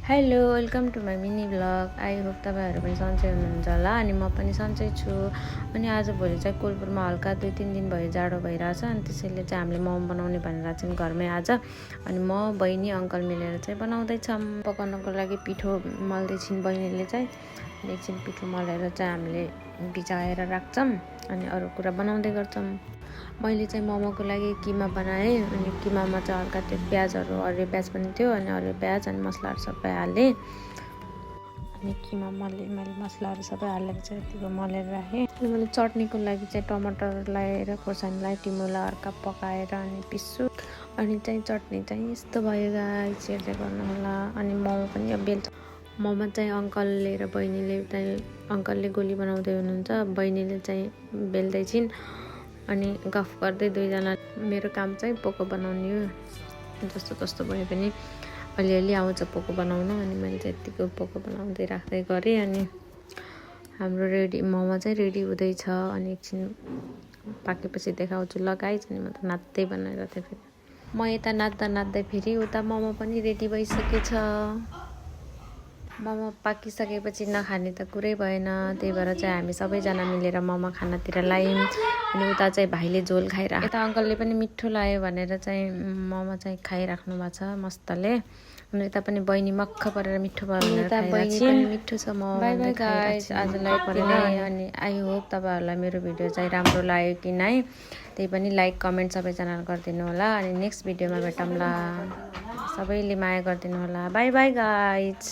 Hello welcome to my mini blog. I hope तपाईँहरू पनि सन्चै हुनुहुन्छ होला अनि म पनि सन्चै छु। अनि आजभोलि चाहिँ कोलपुरमा हल्का 2-3 दिन भयो जाडो भइरहेछ अनि त्यसैले चाहिँ हामीले मोमो बनाउने भनेर चाहिँ घरमै आज अनि म बहिनी अङ्कल मिलेर चाहिँ बनाउँदैछौँ। पकाउनको लागि पिठो मल्दैछिन् बहिनीले चाहिँ एकछिन पिठो मलेर चाहिँ हामीले भिजाएर राख्छौँ अनि अरू कुरा बनाउँदै गर्छौँ। मैले चाहिँ मोमोको लागि किमा बनाएँ अनि किमामा चाहिँ हल्का त्यो प्याजहरू हरियो प्याज पनि थियो अनि हरियो प्याज अनि मसलाहरू सबै हालेँ अनि किमा मैले मसलाहरू सबै हालेर चाहिँ यतिको मलेर राखेँ। अनि मैले चटनीको लागि चाहिँ टमाटर लगाएर खोर्सानीलाई टिमुला अर्का पकाएर अनि पिस्छु अनि चाहिँ चटनी चाहिँ यस्तो भयो गाइस, हेर्दै गर्नु होला। अनि मोमो पनि अब बेल्छ। मोमो चाहिँ अङ्कलले र बहिनीले चाहिँ अङ्कलले गोली बनाउँदै हुनुहुन्छ, बहिनीले चाहिँ बेल्दैछिन् अनि गफ गर्दै दुईजना। मेरो काम चाहिँ पोको बनाउने हो, जस्तो कस्तो भए पनि अलिअलि आउँछ पोको बनाउनु अनि मैले चाहिँ यत्तिको पोको बनाउँदै राख्दै गरेँ। अनि हाम्रो मोमो चाहिँ रेडी हुँदैछ अनि एकछिन पाकेपछि देखाउँछु ल गाइस। अनि म त नाच्दै बनाएर थिएँ, फेरि म यता नाच्दा फेरि उता मोमो पनि रेडी भइसकेछ। मोमो पाकिसकेपछि नखाने त कुरै भएन, त्यही भएर चाहिँ हामी सबैजना मिलेर मोमो खानातिर लाग्यौँ। अनि उता चाहिँ भाइले झोल खाइरहेको, यता अङ्कलले पनि मिठो लाग्यो भनेर चाहिँ मोमो चाहिँ खाइराख्नु भएको छ मस्तले। अनि यता पनि बहिनी मक्ख परेर मिठो भयो भनेर बहिनी पनि मिठो छ मोमो। बाइ बाइ गाइस, आजलाई परेन। अनि आई होप तपाईँहरूलाई मेरो भिडियो चाहिँ राम्रो लाग्यो कि नै, त्यही पनि लाइक कमेन्ट सबैजना गरिदिनु होला। अनि नेक्स्ट भिडियोमा भेटौँला, सबैले माया गरिदिनु होला। Bye bye guys.